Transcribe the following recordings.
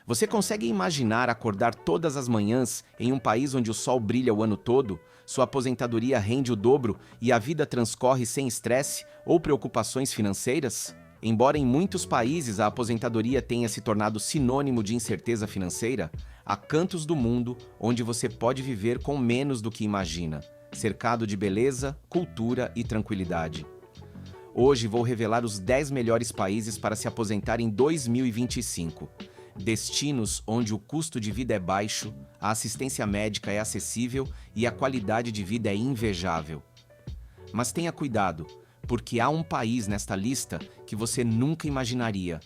Você consegue imaginar acordar todas as manhãs em um país onde o sol brilha o ano todo, sua aposentadoria rende o dobro e a vida transcorre sem estresse ou preocupações financeiras? Embora em muitos países a aposentadoria tenha se tornado sinônimo de incerteza financeira, há cantos do mundo onde você pode viver com menos do que imagina, cercado de beleza, cultura e tranquilidade. Hoje vou revelar os 10 melhores países para se aposentar em 2025. Destinos onde o custo de vida é baixo, a assistência médica é acessível e a qualidade de vida é invejável. Mas tenha cuidado, porque há um país nesta lista que você nunca imaginaria.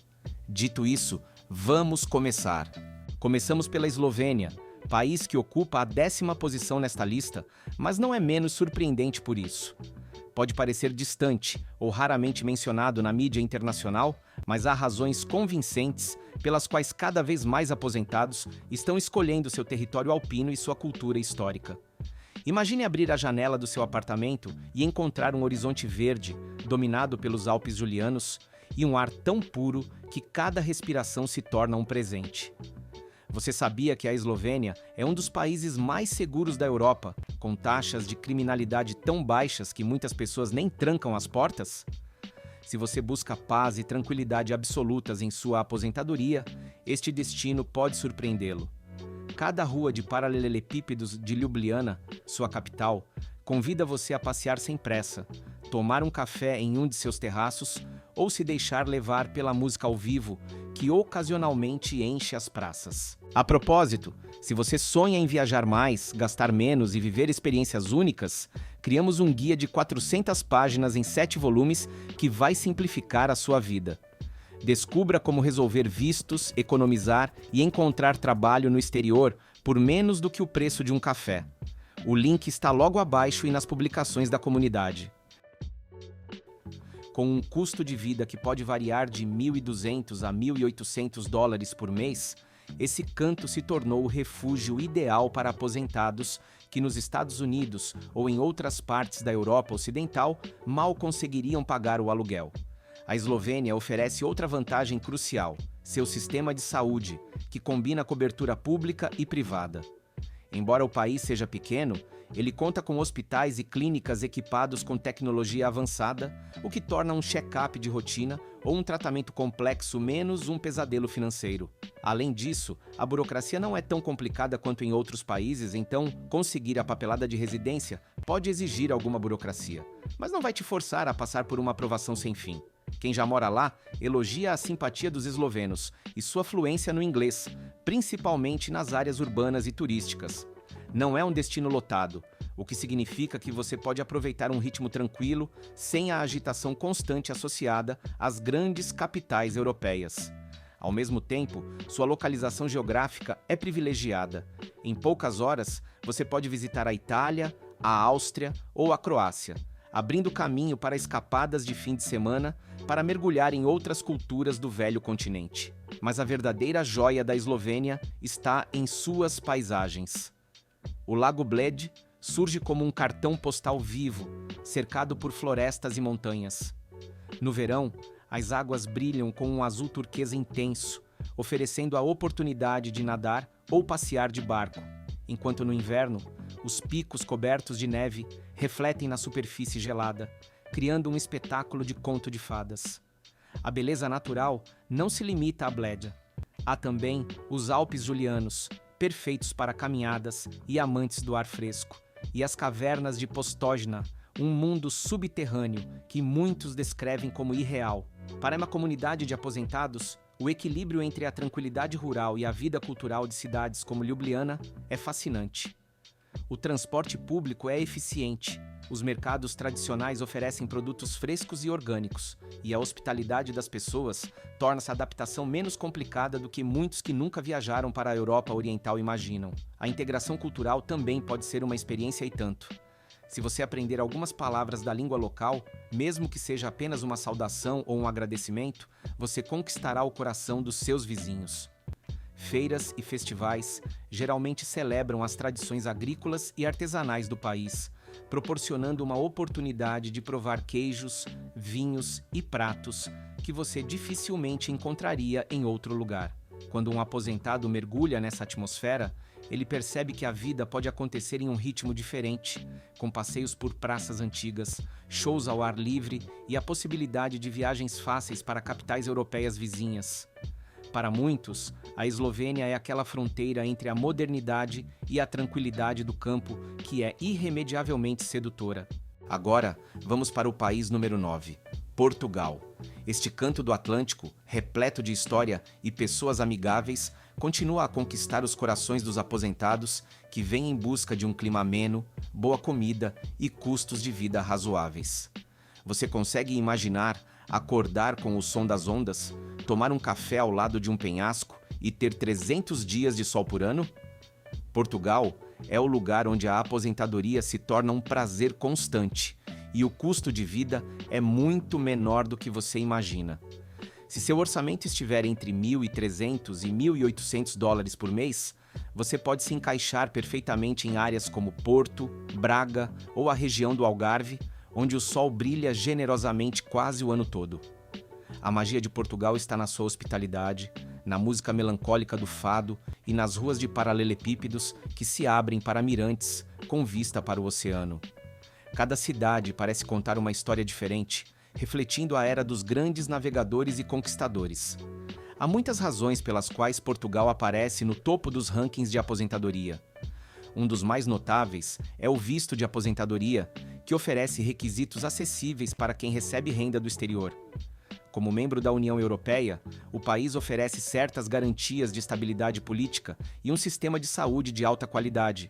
Dito isso, vamos começar. Começamos pela Eslovênia, país que ocupa a 10ª posição nesta lista, mas não é menos surpreendente por isso. Pode parecer distante ou raramente mencionado na mídia internacional, mas há razões convincentes pelas quais cada vez mais aposentados estão escolhendo seu território alpino e sua cultura histórica. Imagine abrir a janela do seu apartamento e encontrar um horizonte verde, dominado pelos Alpes Julianos, e um ar tão puro que cada respiração se torna um presente. Você sabia que a Eslovênia é um dos países mais seguros da Europa, com taxas de criminalidade tão baixas que muitas pessoas nem trancam as portas? Se você busca paz e tranquilidade absolutas em sua aposentadoria, este destino pode surpreendê-lo. Cada rua de paralelepípedos de Ljubljana, sua capital, convida você a passear sem pressa, tomar um café em um de seus terraços ou se deixar levar pela música ao vivo, que ocasionalmente enche as praças. A propósito, se você sonha em viajar mais, gastar menos e viver experiências únicas, criamos um guia de 400 páginas em 7 volumes que vai simplificar a sua vida. Descubra como resolver vistos, economizar e encontrar trabalho no exterior por menos do que o preço de um café. O link está logo abaixo e nas publicações da comunidade. Com um custo de vida que pode variar de $1.200 a $1.800 por mês, esse canto se tornou o refúgio ideal para aposentados que nos Estados Unidos ou em outras partes da Europa Ocidental mal conseguiriam pagar o aluguel. A Eslovênia oferece outra vantagem crucial, seu sistema de saúde, que combina cobertura pública e privada. Embora o país seja pequeno, ele conta com hospitais e clínicas equipados com tecnologia avançada, o que torna um check-up de rotina ou um tratamento complexo menos um pesadelo financeiro. Além disso, a burocracia não é tão complicada quanto em outros países, então conseguir a papelada de residência pode exigir alguma burocracia, mas não vai te forçar a passar por uma aprovação sem fim. Quem já mora lá elogia a simpatia dos eslovenos e sua fluência no inglês, principalmente nas áreas urbanas e turísticas. Não é um destino lotado, o que significa que você pode aproveitar um ritmo tranquilo, sem a agitação constante associada às grandes capitais europeias. Ao mesmo tempo, sua localização geográfica é privilegiada. Em poucas horas, você pode visitar a Itália, a Áustria ou a Croácia, abrindo caminho para escapadas de fim de semana para mergulhar em outras culturas do velho continente. Mas a verdadeira joia da Eslovênia está em suas paisagens. O Lago Bled surge como um cartão postal vivo, cercado por florestas e montanhas. No verão, as águas brilham com um azul turquesa intenso, oferecendo a oportunidade de nadar ou passear de barco, enquanto no inverno, os picos cobertos de neve refletem na superfície gelada, criando um espetáculo de conto de fadas. A beleza natural não se limita a Bled. Há também os Alpes Julianos, perfeitos para caminhadas e amantes do ar fresco, e as cavernas de Postojna, um mundo subterrâneo que muitos descrevem como irreal. Para uma comunidade de aposentados, o equilíbrio entre a tranquilidade rural e a vida cultural de cidades como Ljubljana é fascinante. O transporte público é eficiente, os mercados tradicionais oferecem produtos frescos e orgânicos, e a hospitalidade das pessoas torna essa adaptação menos complicada do que muitos que nunca viajaram para a Europa Oriental imaginam. A integração cultural também pode ser uma experiência e tanto. Se você aprender algumas palavras da língua local, mesmo que seja apenas uma saudação ou um agradecimento, você conquistará o coração dos seus vizinhos. Feiras e festivais geralmente celebram as tradições agrícolas e artesanais do país, proporcionando uma oportunidade de provar queijos, vinhos e pratos que você dificilmente encontraria em outro lugar. Quando um aposentado mergulha nessa atmosfera, ele percebe que a vida pode acontecer em um ritmo diferente, com passeios por praças antigas, shows ao ar livre e a possibilidade de viagens fáceis para capitais europeias vizinhas. Para muitos, a Eslovênia é aquela fronteira entre a modernidade e a tranquilidade do campo que é irremediavelmente sedutora. Agora, vamos para o país número 9, Portugal. Este canto do Atlântico, repleto de história e pessoas amigáveis, continua a conquistar os corações dos aposentados que vêm em busca de um clima ameno, boa comida e custos de vida razoáveis. Você consegue imaginar acordar com o som das ondas, tomar um café ao lado de um penhasco e ter 300 dias de sol por ano? Portugal é o lugar onde a aposentadoria se torna um prazer constante e o custo de vida é muito menor do que você imagina. Se seu orçamento estiver entre 1.300 e 1.800 dólares por mês, você pode se encaixar perfeitamente em áreas como Porto, Braga ou a região do Algarve, onde o sol brilha generosamente quase o ano todo. A magia de Portugal está na sua hospitalidade, na música melancólica do fado e nas ruas de paralelepípedos que se abrem para mirantes com vista para o oceano. Cada cidade parece contar uma história diferente, refletindo a era dos grandes navegadores e conquistadores. Há muitas razões pelas quais Portugal aparece no topo dos rankings de aposentadoria. Um dos mais notáveis é o visto de aposentadoria, que oferece requisitos acessíveis para quem recebe renda do exterior. Como membro da União Europeia, o país oferece certas garantias de estabilidade política e um sistema de saúde de alta qualidade,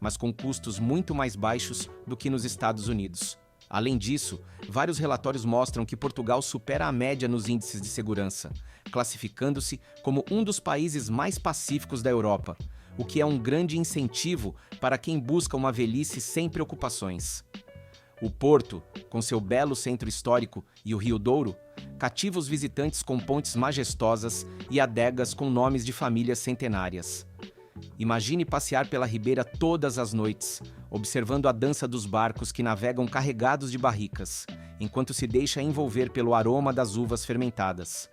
mas com custos muito mais baixos do que nos Estados Unidos. Além disso, vários relatórios mostram que Portugal supera a média nos índices de segurança, classificando-se como um dos países mais pacíficos da Europa, o que é um grande incentivo para quem busca uma velhice sem preocupações. O Porto, com seu belo centro histórico e o Rio Douro, cativa os visitantes com pontes majestosas e adegas com nomes de famílias centenárias. Imagine passear pela ribeira todas as noites, observando a dança dos barcos que navegam carregados de barricas, enquanto se deixa envolver pelo aroma das uvas fermentadas.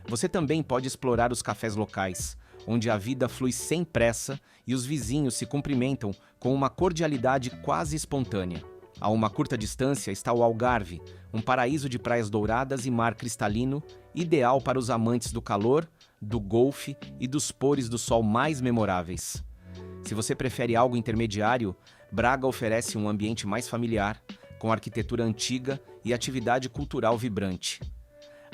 Você também pode explorar os cafés locais, onde a vida flui sem pressa e os vizinhos se cumprimentam com uma cordialidade quase espontânea. A uma curta distância está o Algarve, um paraíso de praias douradas e mar cristalino, ideal para os amantes do calor, do golfe e dos pôres do sol mais memoráveis. Se você prefere algo intermediário, Braga oferece um ambiente mais familiar, com arquitetura antiga e atividade cultural vibrante.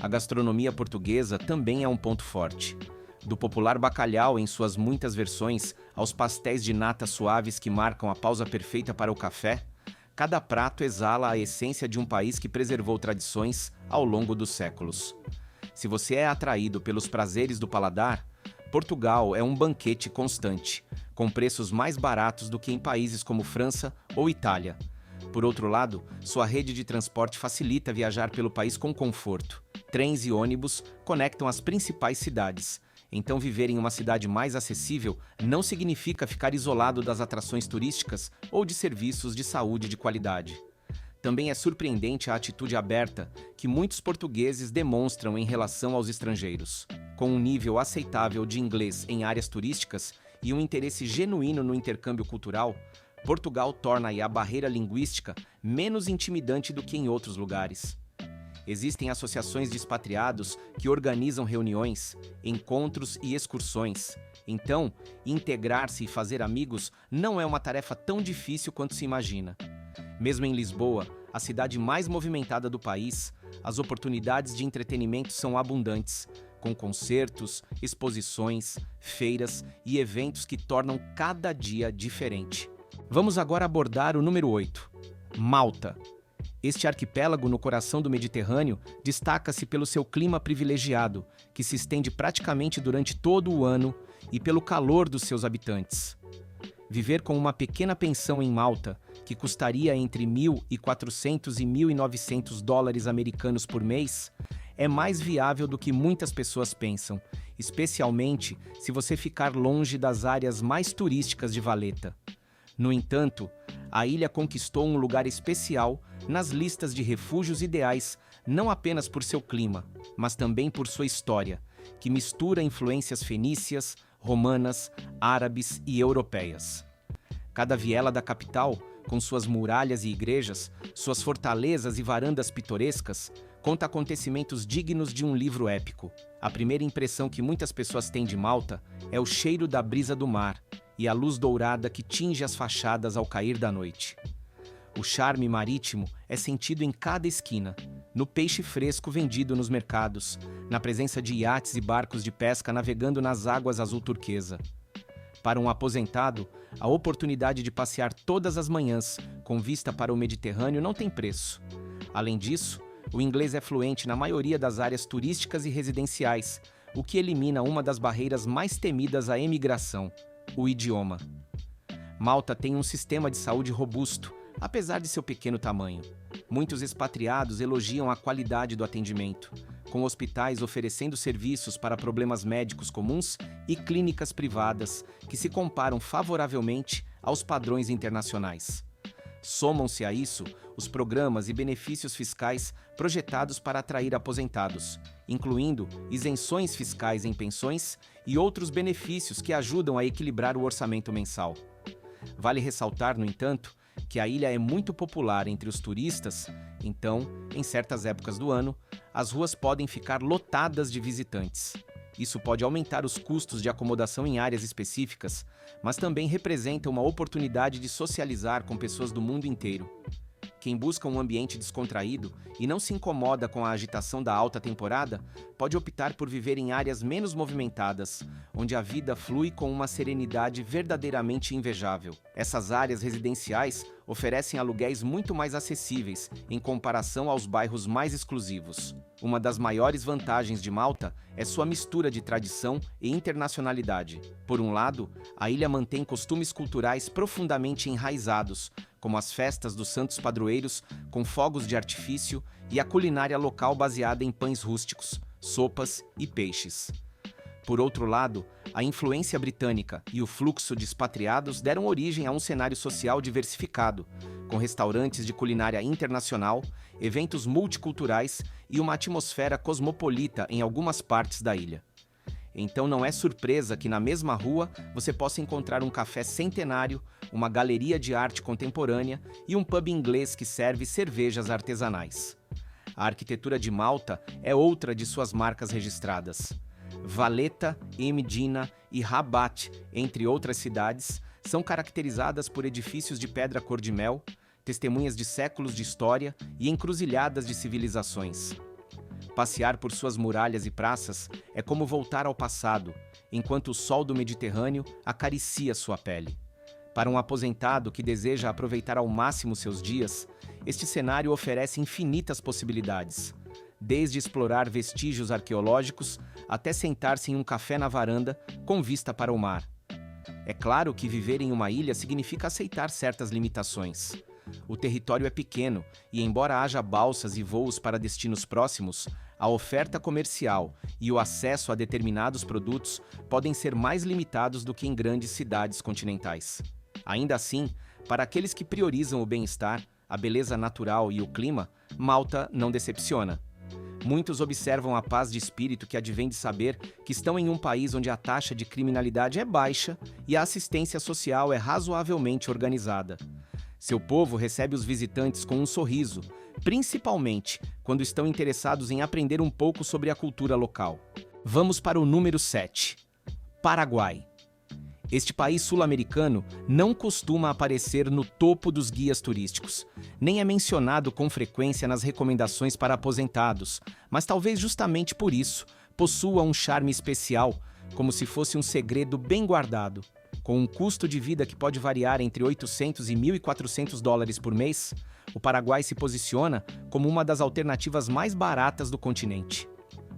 A gastronomia portuguesa também é um ponto forte. Do popular bacalhau em suas muitas versões aos pastéis de nata suaves que marcam a pausa perfeita para o café, cada prato exala a essência de um país que preservou tradições ao longo dos séculos. Se você é atraído pelos prazeres do paladar, Portugal é um banquete constante, com preços mais baratos do que em países como França ou Itália. Por outro lado, sua rede de transporte facilita viajar pelo país com conforto. Trens e ônibus conectam as principais cidades. Então, viver em uma cidade mais acessível não significa ficar isolado das atrações turísticas ou de serviços de saúde de qualidade. Também é surpreendente a atitude aberta que muitos portugueses demonstram em relação aos estrangeiros. Com um nível aceitável de inglês em áreas turísticas e um interesse genuíno no intercâmbio cultural, Portugal torna a barreira linguística menos intimidante do que em outros lugares. Existem associações de expatriados que organizam reuniões, encontros e excursões. Então, integrar-se e fazer amigos não é uma tarefa tão difícil quanto se imagina. Mesmo em Lisboa, a cidade mais movimentada do país, as oportunidades de entretenimento são abundantes, com concertos, exposições, feiras e eventos que tornam cada dia diferente. Vamos agora abordar o número 8, Malta. Este arquipélago no coração do Mediterrâneo destaca-se pelo seu clima privilegiado, que se estende praticamente durante todo o ano, e pelo calor dos seus habitantes. Viver com uma pequena pensão em Malta, que custaria entre 1.400 e 1.900 dólares americanos por mês, é mais viável do que muitas pessoas pensam, especialmente se você ficar longe das áreas mais turísticas de Valletta. No entanto, a ilha conquistou um lugar especial nas listas de refúgios ideais, não apenas por seu clima, mas também por sua história, que mistura influências fenícias, romanas, árabes e europeias. Cada viela da capital, com suas muralhas e igrejas, suas fortalezas e varandas pitorescas, conta acontecimentos dignos de um livro épico. A primeira impressão que muitas pessoas têm de Malta é o cheiro da brisa do mar e a luz dourada que tinge as fachadas ao cair da noite. O charme marítimo é sentido em cada esquina, no peixe fresco vendido nos mercados, na presença de iates e barcos de pesca navegando nas águas azul turquesa. Para um aposentado, a oportunidade de passear todas as manhãs com vista para o Mediterrâneo não tem preço. Além disso, o inglês é fluente na maioria das áreas turísticas e residenciais, o que elimina uma das barreiras mais temidas à emigração: o idioma. Malta tem um sistema de saúde robusto, apesar de seu pequeno tamanho. Muitos expatriados elogiam a qualidade do atendimento, com hospitais oferecendo serviços para problemas médicos comuns e clínicas privadas que se comparam favoravelmente aos padrões internacionais. Somam-se a isso os programas e benefícios fiscais projetados para atrair aposentados, incluindo isenções fiscais em pensões e outros benefícios que ajudam a equilibrar o orçamento mensal. Vale ressaltar, no entanto, que a ilha é muito popular entre os turistas, então, em certas épocas do ano, as ruas podem ficar lotadas de visitantes. Isso pode aumentar os custos de acomodação em áreas específicas, mas também representa uma oportunidade de socializar com pessoas do mundo inteiro. Quem busca um ambiente descontraído e não se incomoda com a agitação da alta temporada, pode optar por viver em áreas menos movimentadas, onde a vida flui com uma serenidade verdadeiramente invejável. Essas áreas residenciais oferecem aluguéis muito mais acessíveis em comparação aos bairros mais exclusivos. Uma das maiores vantagens de Malta é sua mistura de tradição e internacionalidade. Por um lado, a ilha mantém costumes culturais profundamente enraizados, como as festas dos santos padroeiros com fogos de artifício e a culinária local baseada em pães rústicos, sopas e peixes. Por outro lado, a influência britânica e o fluxo de expatriados deram origem a um cenário social diversificado, com restaurantes de culinária internacional, eventos multiculturais e uma atmosfera cosmopolita em algumas partes da ilha. Então não é surpresa que na mesma rua você possa encontrar um café centenário, uma galeria de arte contemporânea e um pub inglês que serve cervejas artesanais. A arquitetura de Malta é outra de suas marcas registradas. Valletta, Mdina e Rabat, entre outras cidades, são caracterizadas por edifícios de pedra cor-de-mel, testemunhas de séculos de história e encruzilhadas de civilizações. Passear por suas muralhas e praças é como voltar ao passado, enquanto o sol do Mediterrâneo acaricia sua pele. Para um aposentado que deseja aproveitar ao máximo seus dias, este cenário oferece infinitas possibilidades, desde explorar vestígios arqueológicos até sentar-se em um café na varanda com vista para o mar. É claro que viver em uma ilha significa aceitar certas limitações. O território é pequeno e, embora haja balsas e voos para destinos próximos, a oferta comercial e o acesso a determinados produtos podem ser mais limitados do que em grandes cidades continentais. Ainda assim, para aqueles que priorizam o bem-estar, a beleza natural e o clima, Malta não decepciona. Muitos observam a paz de espírito que advém de saber que estão em um país onde a taxa de criminalidade é baixa e a assistência social é razoavelmente organizada. Seu povo recebe os visitantes com um sorriso, principalmente quando estão interessados em aprender um pouco sobre a cultura local. Vamos para o número 7. Paraguai. Este país sul-americano não costuma aparecer no topo dos guias turísticos, nem é mencionado com frequência nas recomendações para aposentados, mas talvez justamente por isso possua um charme especial, como se fosse um segredo bem guardado. Com um custo de vida que pode variar entre 800 e 1.400 dólares por mês, o Paraguai se posiciona como uma das alternativas mais baratas do continente.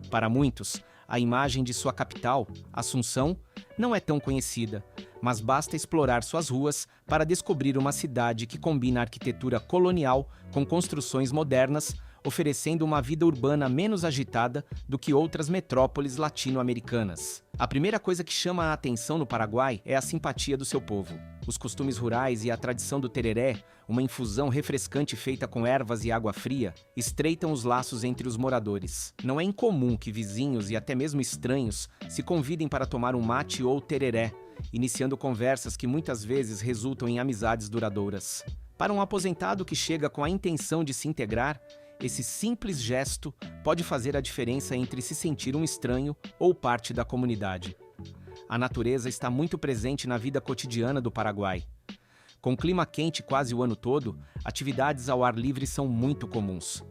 Para muitos, a imagem de sua capital, Assunção, não é tão conhecida, mas basta explorar suas ruas para descobrir uma cidade que combina a arquitetura colonial com construções modernas, oferecendo uma vida urbana menos agitada do que outras metrópoles latino-americanas. A primeira coisa que chama a atenção no Paraguai é a simpatia do seu povo. Os costumes rurais e a tradição do tereré, uma infusão refrescante feita com ervas e água fria, estreitam os laços entre os moradores. Não é incomum que vizinhos e até mesmo estranhos se convidem para tomar um mate ou tereré, iniciando conversas que muitas vezes resultam em amizades duradouras. Para um aposentado que chega com a intenção de se integrar, esse simples gesto pode fazer a diferença entre se sentir um estranho ou parte da comunidade. A natureza está muito presente na vida cotidiana do Paraguai. Com clima quente quase o ano todo, atividades ao ar livre são muito comuns.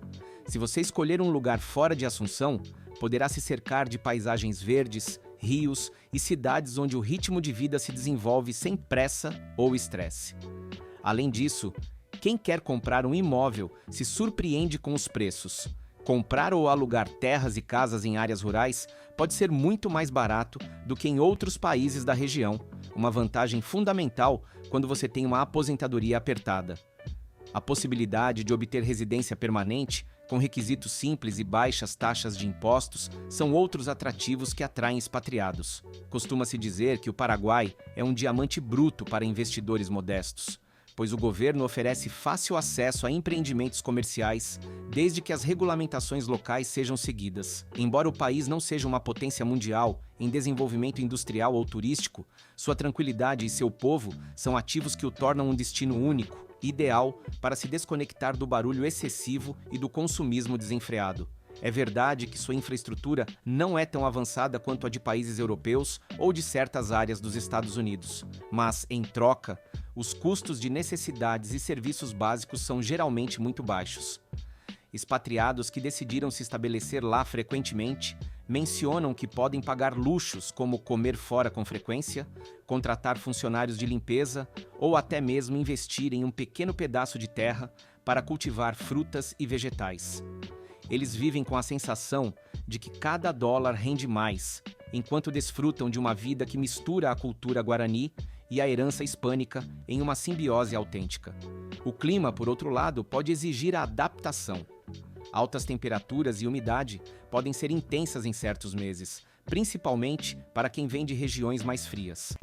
Se você escolher um lugar fora de Assunção, poderá se cercar de paisagens verdes, rios e cidades onde o ritmo de vida se desenvolve sem pressa ou estresse. Além disso, quem quer comprar um imóvel se surpreende com os preços. Comprar ou alugar terras e casas em áreas rurais pode ser muito mais barato do que em outros países da região, uma vantagem fundamental quando você tem uma aposentadoria apertada. A possibilidade de obter residência permanente, com requisitos simples e baixas taxas de impostos, são outros atrativos que atraem expatriados. Costuma-se dizer que o Paraguai é um diamante bruto para investidores modestos, pois o governo oferece fácil acesso a empreendimentos comerciais, desde que as regulamentações locais sejam seguidas. Embora o país não seja uma potência mundial em desenvolvimento industrial ou turístico, sua tranquilidade e seu povo são ativos que o tornam um destino único, ideal para se desconectar do barulho excessivo e do consumismo desenfreado. É verdade que sua infraestrutura não é tão avançada quanto a de países europeus ou de certas áreas dos Estados Unidos, mas, em troca, os custos de necessidades e serviços básicos são geralmente muito baixos. Expatriados que decidiram se estabelecer lá frequentemente mencionam que podem pagar luxos como comer fora com frequência, contratar funcionários de limpeza ou até mesmo investir em um pequeno pedaço de terra para cultivar frutas e vegetais. Eles vivem com a sensação de que cada dólar rende mais, enquanto desfrutam de uma vida que mistura a cultura guarani e a herança hispânica em uma simbiose autêntica. O clima, por outro lado, pode exigir a adaptação. Altas temperaturas e umidade podem ser intensas em certos meses, principalmente para quem vem de regiões mais frias.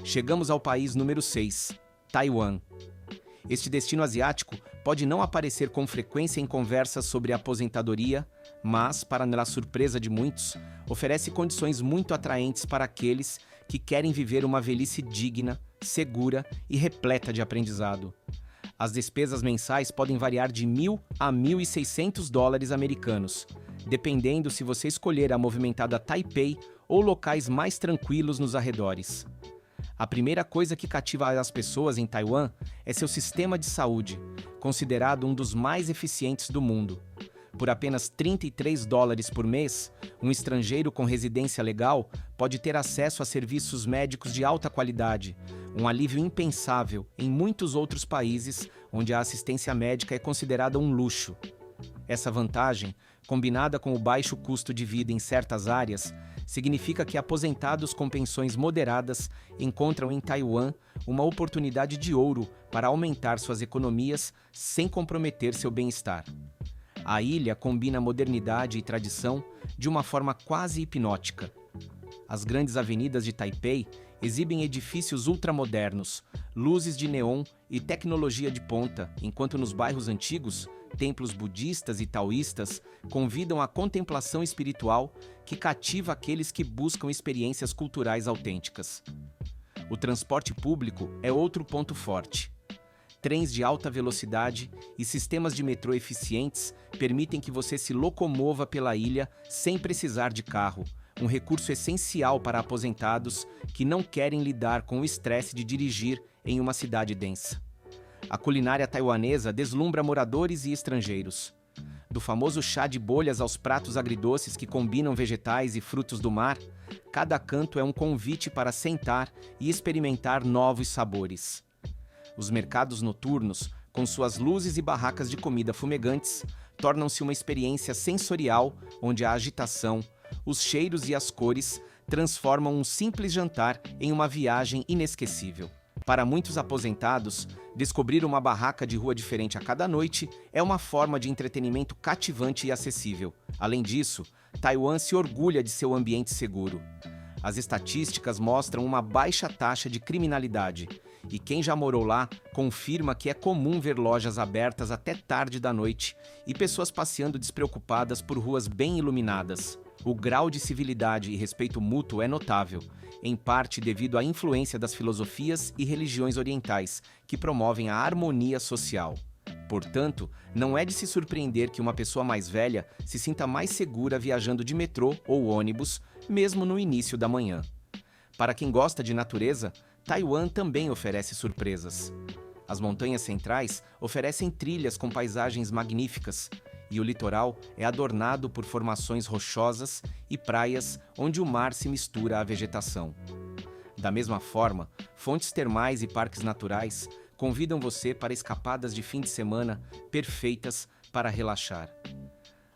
Chegamos ao país número 6, Taiwan. Este destino asiático pode não aparecer com frequência em conversas sobre aposentadoria, mas, para a surpresa de muitos, oferece condições muito atraentes para aqueles que querem viver uma velhice digna, segura e repleta de aprendizado. As despesas mensais podem variar de $1.000 a $1.600 americanos, dependendo se você escolher a movimentada Taipei ou locais mais tranquilos nos arredores. A primeira coisa que cativa as pessoas em Taiwan é seu sistema de saúde, considerado um dos mais eficientes do mundo. Por apenas $33 por mês, um estrangeiro com residência legal pode ter acesso a serviços médicos de alta qualidade, um alívio impensável em muitos outros países onde a assistência médica é considerada um luxo. Essa vantagem, combinada com o baixo custo de vida em certas áreas, significa que aposentados com pensões moderadas encontram em Taiwan uma oportunidade de ouro para aumentar suas economias sem comprometer seu bem-estar. A ilha combina modernidade e tradição de uma forma quase hipnótica. As grandes avenidas de Taipei exibem edifícios ultramodernos, luzes de neon e tecnologia de ponta, enquanto nos bairros antigos, templos budistas e taoístas convidam à contemplação espiritual que cativa aqueles que buscam experiências culturais autênticas. O transporte público é outro ponto forte. Trens de alta velocidade e sistemas de metrô eficientes permitem que você se locomova pela ilha sem precisar de carro, um recurso essencial para aposentados que não querem lidar com o estresse de dirigir em uma cidade densa. A culinária taiwanesa deslumbra moradores e estrangeiros. Do famoso chá de bolhas aos pratos agridoces que combinam vegetais e frutos do mar, cada canto é um convite para sentar e experimentar novos sabores. Os mercados noturnos, com suas luzes e barracas de comida fumegantes, tornam-se uma experiência sensorial onde a agitação, os cheiros e as cores transformam um simples jantar em uma viagem inesquecível. Para muitos aposentados, descobrir uma barraca de rua diferente a cada noite é uma forma de entretenimento cativante e acessível. Além disso, Taiwan se orgulha de seu ambiente seguro. As estatísticas mostram uma baixa taxa de criminalidade, e quem já morou lá confirma que é comum ver lojas abertas até tarde da noite e pessoas passeando despreocupadas por ruas bem iluminadas. O grau de civilidade e respeito mútuo é notável, em parte devido à influência das filosofias e religiões orientais, que promovem a harmonia social. Portanto, não é de se surpreender que uma pessoa mais velha se sinta mais segura viajando de metrô ou ônibus, mesmo no início da manhã. Para quem gosta de natureza, Taiwan também oferece surpresas. As montanhas centrais oferecem trilhas com paisagens magníficas, e o litoral é adornado por formações rochosas e praias onde o mar se mistura à vegetação. Da mesma forma, fontes termais e parques naturais convidam você para escapadas de fim de semana perfeitas para relaxar.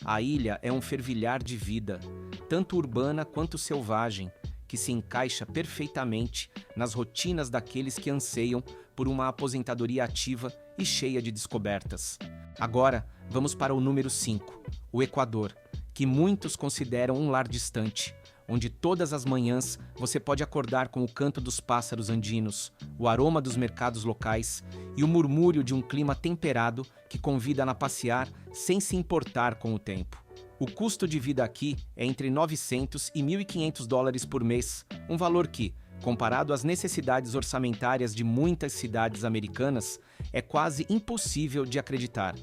A ilha é um fervilhar de vida, tanto urbana quanto selvagem, que se encaixa perfeitamente nas rotinas daqueles que anseiam por uma aposentadoria ativa e cheia de descobertas. Agora, vamos para o número 5, o Equador, que muitos consideram um lar distante, onde todas as manhãs você pode acordar com o canto dos pássaros andinos, o aroma dos mercados locais e o murmúrio de um clima temperado que convida a passear sem se importar com o tempo. O custo de vida aqui é entre 900 e 1.500 dólares por mês, um valor que, comparado às necessidades orçamentárias de muitas cidades americanas, é quase impossível de acreditar.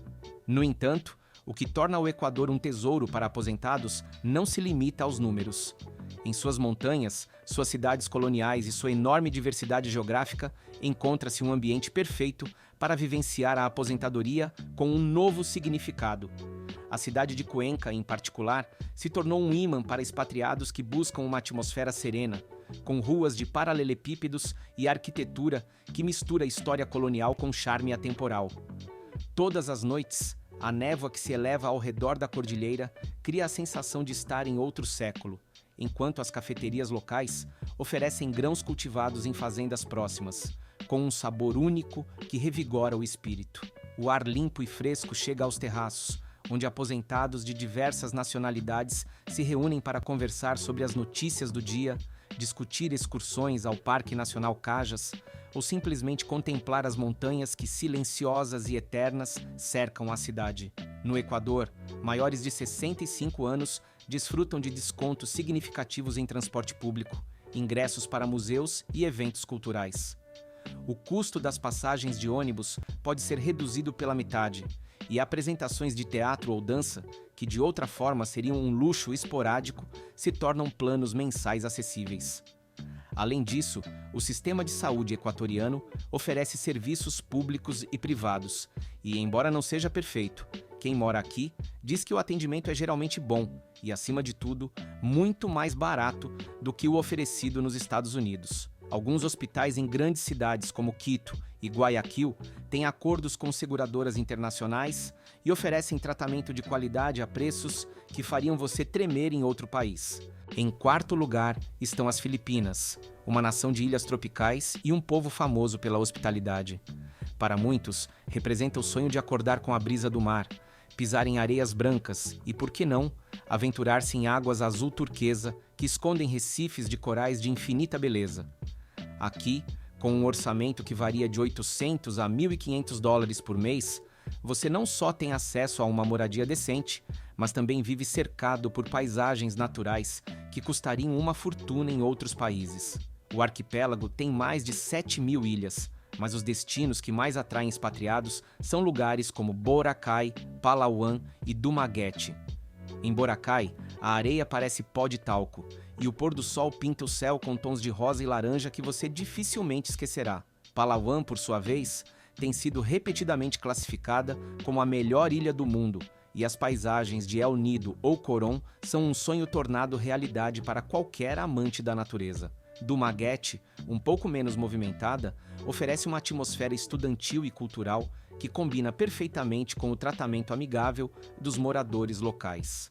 No entanto, o que torna o Equador um tesouro para aposentados não se limita aos números. Em suas montanhas, suas cidades coloniais e sua enorme diversidade geográfica, encontra-se um ambiente perfeito para vivenciar a aposentadoria com um novo significado. A cidade de Cuenca, em particular, se tornou um imã para expatriados que buscam uma atmosfera serena, com ruas de paralelepípedos e arquitetura que mistura a história colonial com charme atemporal. Todas as noites, a névoa que se eleva ao redor da cordilheira cria a sensação de estar em outro século, enquanto as cafeterias locais oferecem grãos cultivados em fazendas próximas, com um sabor único que revigora o espírito. O ar limpo e fresco chega aos terraços, onde aposentados de diversas nacionalidades se reúnem para conversar sobre as notícias do dia, discutir excursões ao Parque Nacional Cajas ou simplesmente contemplar as montanhas que, silenciosas e eternas, cercam a cidade. No Equador, maiores de 65 anos desfrutam de descontos significativos em transporte público, ingressos para museus e eventos culturais. O custo das passagens de ônibus pode ser reduzido pela metade, e apresentações de teatro ou dança, que de outra forma seriam um luxo esporádico, se tornam planos mensais acessíveis. Além disso, o sistema de saúde equatoriano oferece serviços públicos e privados, e embora não seja perfeito, quem mora aqui diz que o atendimento é geralmente bom e, acima de tudo, muito mais barato do que o oferecido nos Estados Unidos. Alguns hospitais em grandes cidades como Quito e Guayaquil têm acordos com seguradoras internacionais e oferecem tratamento de qualidade a preços que fariam você tremer em outro país. Em quarto lugar estão as Filipinas, uma nação de ilhas tropicais e um povo famoso pela hospitalidade. Para muitos, representa o sonho de acordar com a brisa do mar, pisar em areias brancas e, por que não, aventurar-se em águas azul turquesa que escondem recifes de corais de infinita beleza. Aqui, com um orçamento que varia de 800 a 1.500 dólares por mês, você não só tem acesso a uma moradia decente, mas também vive cercado por paisagens naturais que custariam uma fortuna em outros países. O arquipélago tem mais de 7.000 ilhas, mas os destinos que mais atraem expatriados são lugares como Boracay, Palawan e Dumaguete. Em Boracay, a areia parece pó de talco, e o pôr do sol pinta o céu com tons de rosa e laranja que você dificilmente esquecerá. Palawan, por sua vez, tem sido repetidamente classificada como a melhor ilha do mundo, e as paisagens de El Nido ou Coron são um sonho tornado realidade para qualquer amante da natureza. Dumaguete, um pouco menos movimentada, oferece uma atmosfera estudantil e cultural que combina perfeitamente com o tratamento amigável dos moradores locais.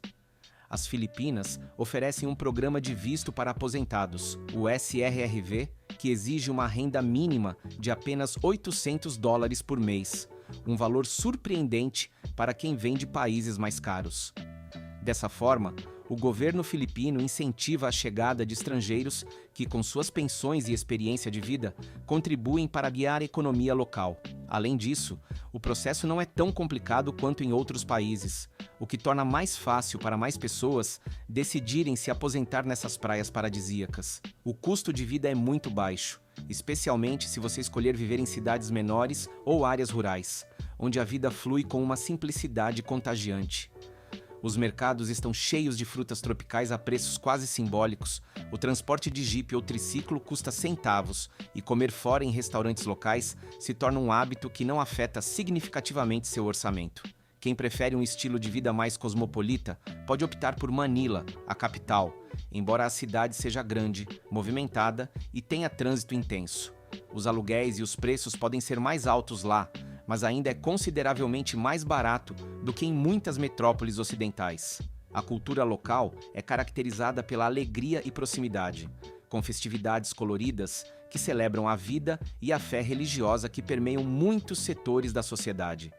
As Filipinas oferecem um programa de visto para aposentados, o SRRV, que exige uma renda mínima de apenas $800 por mês, um valor surpreendente para quem vem de países mais caros. Dessa forma, o governo filipino incentiva a chegada de estrangeiros que, com suas pensões e experiência de vida, contribuem para guiar a economia local. Além disso, o processo não é tão complicado quanto em outros países, o que torna mais fácil para mais pessoas decidirem se aposentar nessas praias paradisíacas. O custo de vida é muito baixo, especialmente se você escolher viver em cidades menores ou áreas rurais, onde a vida flui com uma simplicidade contagiante. Os mercados estão cheios de frutas tropicais a preços quase simbólicos, o transporte de jipe ou triciclo custa centavos e comer fora em restaurantes locais se torna um hábito que não afeta significativamente seu orçamento. Quem prefere um estilo de vida mais cosmopolita pode optar por Manila, a capital, embora a cidade seja grande, movimentada e tenha trânsito intenso. Os aluguéis e os preços podem ser mais altos lá, mas ainda é consideravelmente mais barato do que em muitas metrópoles ocidentais. A cultura local é caracterizada pela alegria e proximidade, com festividades coloridas que celebram a vida e a fé religiosa que permeiam muitos setores da sociedade.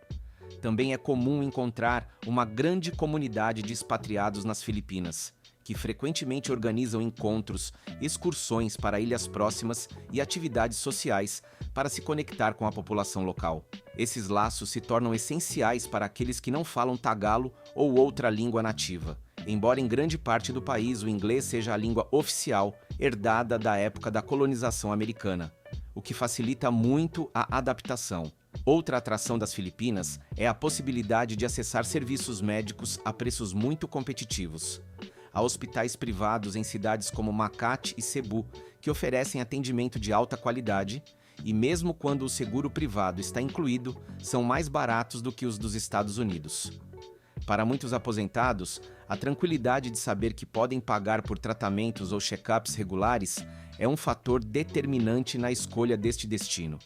Também é comum encontrar uma grande comunidade de expatriados nas Filipinas, que frequentemente organizam encontros, excursões para ilhas próximas e atividades sociais para se conectar com a população local. Esses laços se tornam essenciais para aqueles que não falam tagalo ou outra língua nativa, embora em grande parte do país o inglês seja a língua oficial herdada da época da colonização americana, o que facilita muito a adaptação. Outra atração das Filipinas é a possibilidade de acessar serviços médicos a preços muito competitivos. Há hospitais privados em cidades como Makati e Cebu, que oferecem atendimento de alta qualidade, e mesmo quando o seguro privado está incluído, são mais baratos do que os dos Estados Unidos. Para muitos aposentados, a tranquilidade de saber que podem pagar por tratamentos ou check-ups regulares é um fator determinante na escolha deste destino.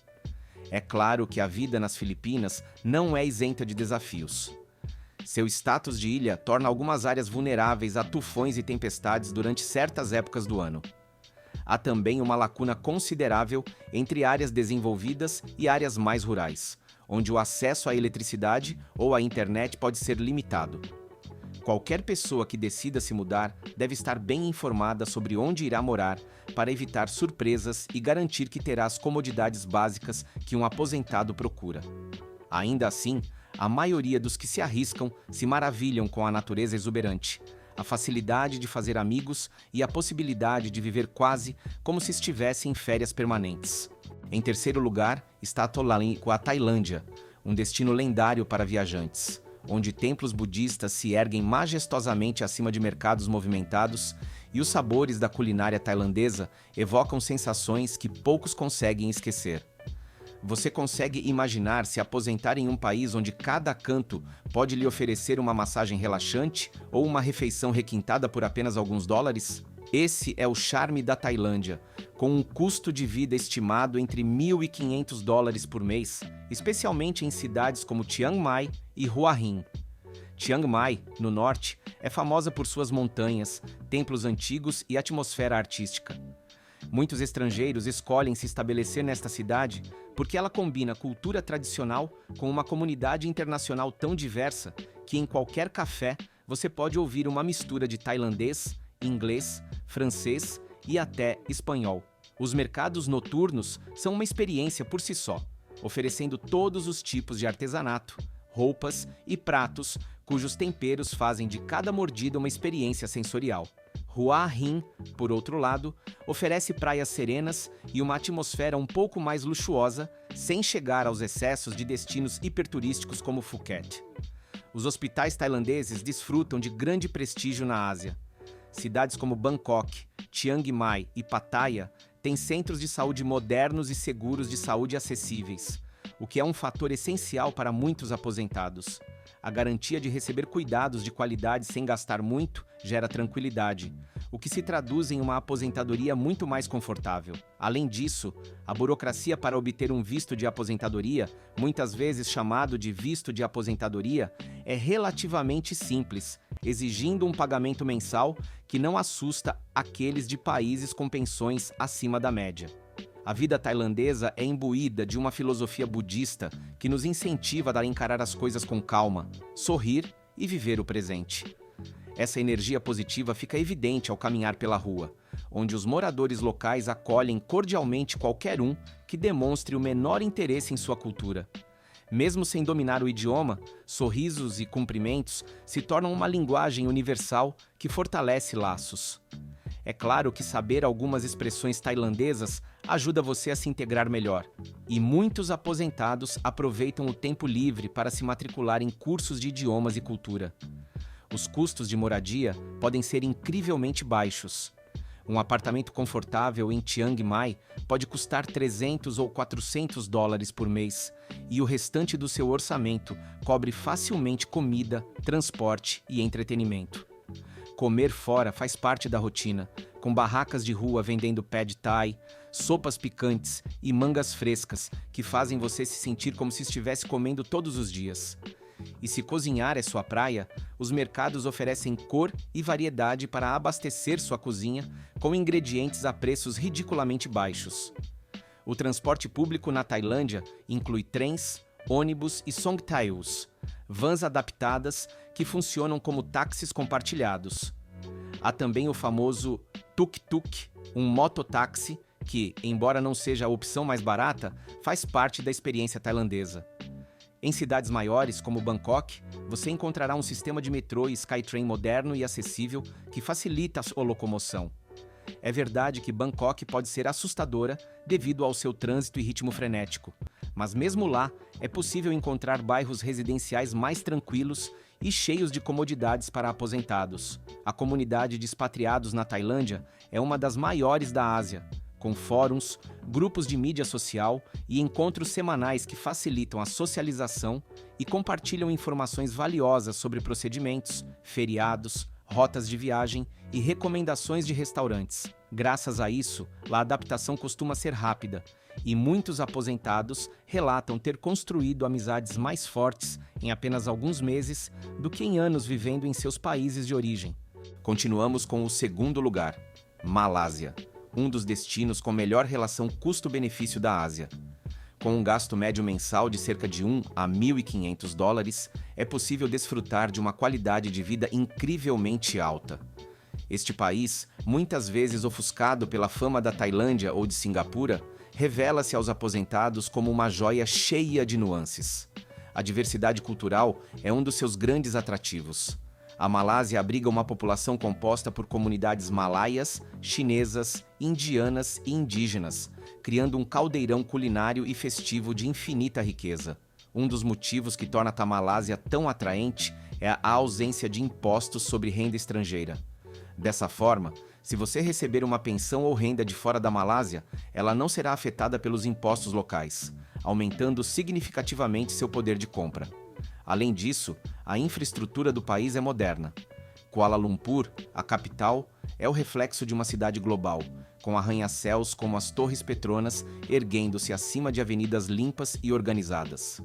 É claro que a vida nas Filipinas não é isenta de desafios. Seu status de ilha torna algumas áreas vulneráveis a tufões e tempestades durante certas épocas do ano. Há também uma lacuna considerável entre áreas desenvolvidas e áreas mais rurais, onde o acesso à eletricidade ou à internet pode ser limitado. Qualquer pessoa que decida se mudar deve estar bem informada sobre onde irá morar para evitar surpresas e garantir que terá as comodidades básicas que um aposentado procura. Ainda assim, a maioria dos que se arriscam se maravilham com a natureza exuberante, a facilidade de fazer amigos e a possibilidade de viver quase como se estivesse em férias permanentes. Em terceiro lugar está a Tailândia, um destino lendário para viajantes, onde templos budistas se erguem majestosamente acima de mercados movimentados e os sabores da culinária tailandesa evocam sensações que poucos conseguem esquecer. Você consegue imaginar se aposentar em um país onde cada canto pode lhe oferecer uma massagem relaxante ou uma refeição requintada por apenas alguns dólares? Esse é o charme da Tailândia, com um custo de vida estimado entre $1.500 por mês, especialmente em cidades como Chiang Mai e Hua Hin. Chiang Mai, no norte, é famosa por suas montanhas, templos antigos e atmosfera artística. Muitos estrangeiros escolhem se estabelecer nesta cidade porque ela combina cultura tradicional com uma comunidade internacional tão diversa que em qualquer café você pode ouvir uma mistura de tailandês, inglês, francês e até espanhol. Os mercados noturnos são uma experiência por si só, oferecendo todos os tipos de artesanato, roupas e pratos cujos temperos fazem de cada mordida uma experiência sensorial. Hua Hin, por outro lado, oferece praias serenas e uma atmosfera um pouco mais luxuosa, sem chegar aos excessos de destinos hiperturísticos como Phuket. Os hospitais tailandeses desfrutam de grande prestígio na Ásia. Cidades como Bangkok, Chiang Mai e Pattaya têm centros de saúde modernos e seguros de saúde acessíveis, o que é um fator essencial para muitos aposentados. A garantia de receber cuidados de qualidade sem gastar muito gera tranquilidade, o que se traduz em uma aposentadoria muito mais confortável. Além disso, a burocracia para obter um visto de aposentadoria, muitas vezes chamado de visto de aposentadoria, é relativamente simples, exigindo um pagamento mensal que não assusta aqueles de países com pensões acima da média. A vida tailandesa é imbuída de uma filosofia budista que nos incentiva a encarar as coisas com calma, sorrir e viver o presente. Essa energia positiva fica evidente ao caminhar pela rua, onde os moradores locais acolhem cordialmente qualquer um que demonstre o menor interesse em sua cultura. Mesmo sem dominar o idioma, sorrisos e cumprimentos se tornam uma linguagem universal que fortalece laços. É claro que saber algumas expressões tailandesas ajuda você a se integrar melhor, e muitos aposentados aproveitam o tempo livre para se matricular em cursos de idiomas e cultura. Os custos de moradia podem ser incrivelmente baixos. Um apartamento confortável em Chiang Mai pode custar $300 ou $400 por mês, e o restante do seu orçamento cobre facilmente comida, transporte e entretenimento. Comer fora faz parte da rotina, com barracas de rua vendendo pad thai, sopas picantes e mangas frescas que fazem você se sentir como se estivesse comendo todos os dias. E se cozinhar é sua praia, os mercados oferecem cor e variedade para abastecer sua cozinha com ingredientes a preços ridiculamente baixos. O transporte público na Tailândia inclui trens, ônibus e songthaews, vans adaptadas que funcionam como táxis compartilhados. Há também o famoso tuk-tuk, um mototáxi que, embora não seja a opção mais barata, faz parte da experiência tailandesa. Em cidades maiores, como Bangkok, você encontrará um sistema de metrô e Skytrain moderno e acessível que facilita a locomoção. É verdade que Bangkok pode ser assustadora devido ao seu trânsito e ritmo frenético, mas mesmo lá é possível encontrar bairros residenciais mais tranquilos e cheios de comodidades para aposentados. A comunidade de expatriados na Tailândia é uma das maiores da Ásia, com fóruns, grupos de mídia social e encontros semanais que facilitam a socialização e compartilham informações valiosas sobre procedimentos, feriados, rotas de viagem e recomendações de restaurantes. Graças a isso, a adaptação costuma ser rápida e muitos aposentados relatam ter construído amizades mais fortes em apenas alguns meses do que em anos vivendo em seus países de origem. Continuamos com o segundo lugar, Malásia, um dos destinos com melhor relação custo-benefício da Ásia. Com um gasto médio mensal de cerca de $1 a $1.500, é possível desfrutar de uma qualidade de vida incrivelmente alta. Este país, muitas vezes ofuscado pela fama da Tailândia ou de Singapura, revela-se aos aposentados como uma joia cheia de nuances. A diversidade cultural é um dos seus grandes atrativos. A Malásia abriga uma população composta por comunidades malaias, chinesas, indianas e indígenas, criando um caldeirão culinário e festivo de infinita riqueza. Um dos motivos que torna a Malásia tão atraente é a ausência de impostos sobre renda estrangeira. Dessa forma, se você receber uma pensão ou renda de fora da Malásia, ela não será afetada pelos impostos locais, aumentando significativamente seu poder de compra. Além disso, a infraestrutura do país é moderna. Kuala Lumpur, a capital, é o reflexo de uma cidade global, com arranha-céus como as Torres Petronas erguendo-se acima de avenidas limpas e organizadas.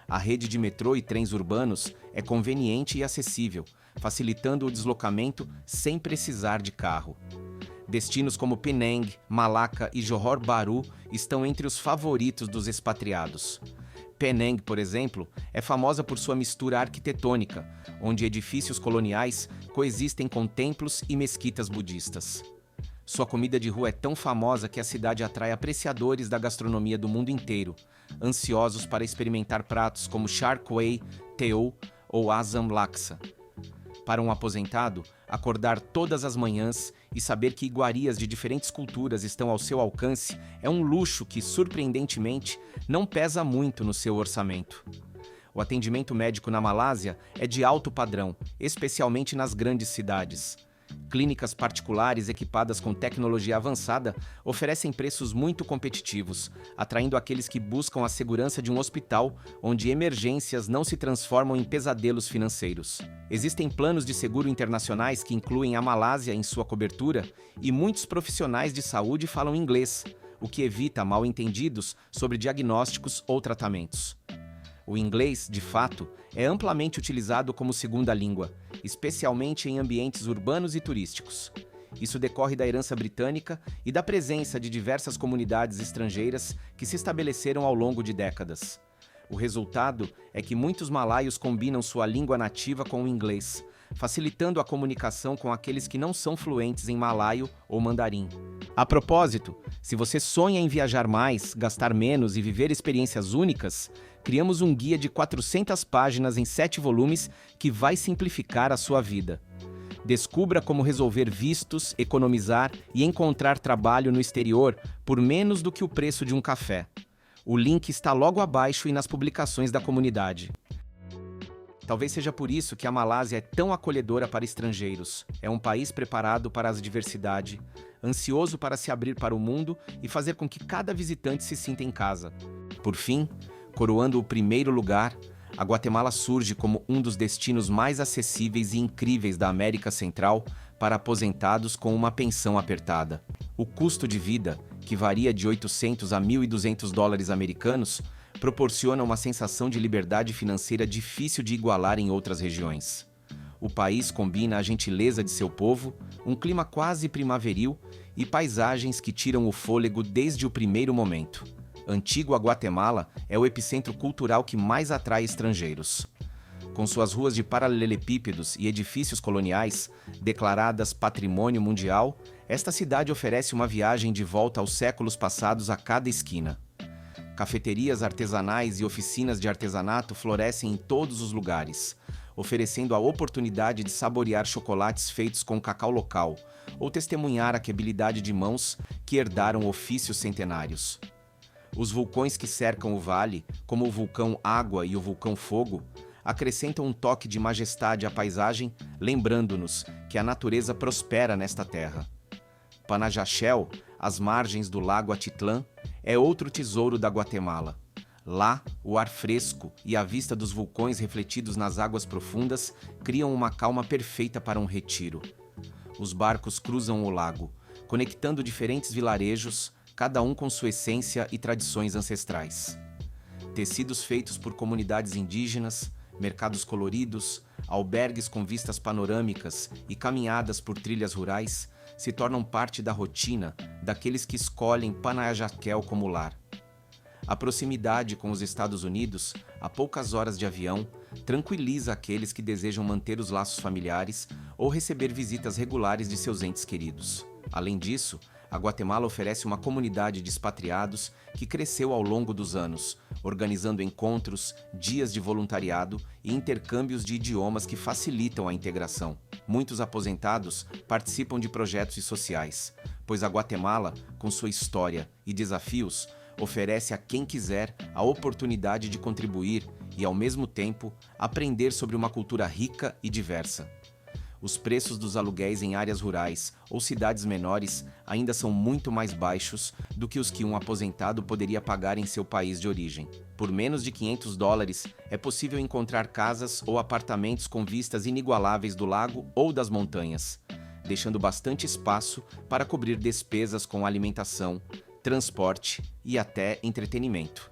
A rede de metrô e trens urbanos é conveniente e acessível, facilitando o deslocamento sem precisar de carro. Destinos como Penang, Malacca e Johor Bahru estão entre os favoritos dos expatriados. Penang, por exemplo, é famosa por sua mistura arquitetônica, onde edifícios coloniais coexistem com templos e mesquitas budistas. Sua comida de rua é tão famosa que a cidade atrai apreciadores da gastronomia do mundo inteiro, ansiosos para experimentar pratos como char kway, teo ou asam laksa. Para um aposentado, acordar todas as manhãs e saber que iguarias de diferentes culturas estão ao seu alcance é um luxo que, surpreendentemente, não pesa muito no seu orçamento. O atendimento médico na Malásia é de alto padrão, especialmente nas grandes cidades. Clínicas particulares equipadas com tecnologia avançada oferecem preços muito competitivos, atraindo aqueles que buscam a segurança de um hospital onde emergências não se transformam em pesadelos financeiros. Existem planos de seguro internacionais que incluem a Malásia em sua cobertura e muitos profissionais de saúde falam inglês, o que evita mal-entendidos sobre diagnósticos ou tratamentos. O inglês, de fato, é amplamente utilizado como segunda língua, especialmente em ambientes urbanos e turísticos. Isso decorre da herança britânica e da presença de diversas comunidades estrangeiras que se estabeleceram ao longo de décadas. O resultado é que muitos malaios combinam sua língua nativa com o inglês, facilitando a comunicação com aqueles que não são fluentes em malaio ou mandarim. A propósito, se você sonha em viajar mais, gastar menos e viver experiências únicas, criamos um guia de 400 páginas em 7 volumes que vai simplificar a sua vida. Descubra como resolver vistos, economizar e encontrar trabalho no exterior por menos do que o preço de um café. O link está logo abaixo e nas publicações da comunidade. Talvez seja por isso que a Malásia é tão acolhedora para estrangeiros. É um país preparado para a diversidade, ansioso para se abrir para o mundo e fazer com que cada visitante se sinta em casa. Por fim, coroando o primeiro lugar, a Guatemala surge como um dos destinos mais acessíveis e incríveis da América Central para aposentados com uma pensão apertada. O custo de vida, que varia de 800 a 1.200 dólares americanos, proporciona uma sensação de liberdade financeira difícil de igualar em outras regiões. O país combina a gentileza de seu povo, um clima quase primaveril e paisagens que tiram o fôlego desde o primeiro momento. Antigua Guatemala é o epicentro cultural que mais atrai estrangeiros. Com suas ruas de paralelepípedos e edifícios coloniais, declaradas Patrimônio Mundial, esta cidade oferece uma viagem de volta aos séculos passados a cada esquina. Cafeterias artesanais e oficinas de artesanato florescem em todos os lugares, oferecendo a oportunidade de saborear chocolates feitos com cacau local ou testemunhar a habilidade de mãos que herdaram ofícios centenários. Os vulcões que cercam o vale, como o vulcão Água e o vulcão Fogo, acrescentam um toque de majestade à paisagem, lembrando-nos que a natureza prospera nesta terra. Panajachel, às margens do lago Atitlán, é outro tesouro da Guatemala. Lá, o ar fresco e a vista dos vulcões refletidos nas águas profundas criam uma calma perfeita para um retiro. Os barcos cruzam o lago, conectando diferentes vilarejos, cada um com sua essência e tradições ancestrais. Tecidos feitos por comunidades indígenas, mercados coloridos, albergues com vistas panorâmicas e caminhadas por trilhas rurais se tornam parte da rotina daqueles que escolhem Panajachel como lar. A proximidade com os Estados Unidos, a poucas horas de avião, tranquiliza aqueles que desejam manter os laços familiares ou receber visitas regulares de seus entes queridos. Além disso, a Guatemala oferece uma comunidade de expatriados que cresceu ao longo dos anos, organizando encontros, dias de voluntariado e intercâmbios de idiomas que facilitam a integração. Muitos aposentados participam de projetos sociais, pois a Guatemala, com sua história e desafios, oferece a quem quiser a oportunidade de contribuir e, ao mesmo tempo, aprender sobre uma cultura rica e diversa. Os preços dos aluguéis em áreas rurais ou cidades menores ainda são muito mais baixos do que os que um aposentado poderia pagar em seu país de origem. Por menos de 500 dólares, é possível encontrar casas ou apartamentos com vistas inigualáveis do lago ou das montanhas, deixando bastante espaço para cobrir despesas com alimentação, transporte e até entretenimento.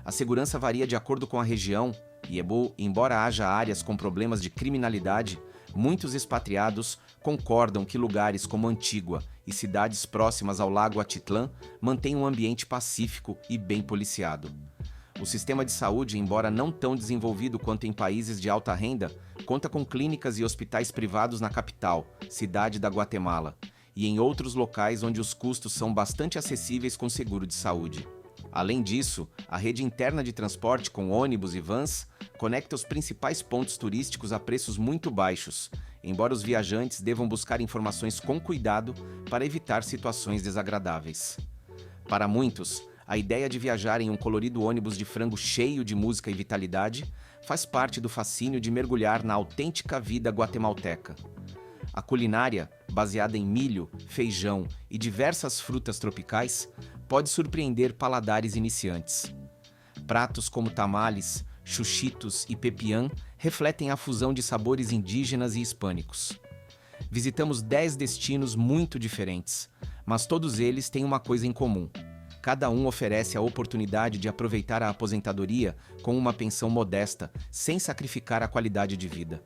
A segurança varia de acordo com a região e, embora haja áreas com problemas de criminalidade, muitos expatriados concordam que lugares como Antígua e cidades próximas ao lago Atitlán mantêm um ambiente pacífico e bem policiado. O sistema de saúde, embora não tão desenvolvido quanto em países de alta renda, conta com clínicas e hospitais privados na capital, cidade da Guatemala, e em outros locais onde os custos são bastante acessíveis com seguro de saúde. Além disso, a rede interna de transporte com ônibus e vans conecta os principais pontos turísticos a preços muito baixos, embora os viajantes devam buscar informações com cuidado para evitar situações desagradáveis. Para muitos, a ideia de viajar em um colorido ônibus de frango cheio de música e vitalidade faz parte do fascínio de mergulhar na autêntica vida guatemalteca. A culinária, baseada em milho, feijão e diversas frutas tropicais, pode surpreender paladares iniciantes. Pratos como tamales, chuchitos e pepián refletem a fusão de sabores indígenas e hispânicos. Visitamos 10 destinos muito diferentes, mas todos eles têm uma coisa em comum. Cada um oferece a oportunidade de aproveitar a aposentadoria com uma pensão modesta, sem sacrificar a qualidade de vida.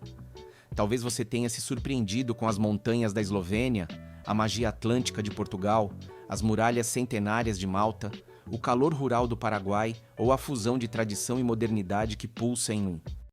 Talvez você tenha se surpreendido com as montanhas da Eslovênia, a magia atlântica de Portugal, as muralhas centenárias de Malta, o calor rural do Paraguai ou a fusão de tradição e modernidade que pulsa em um.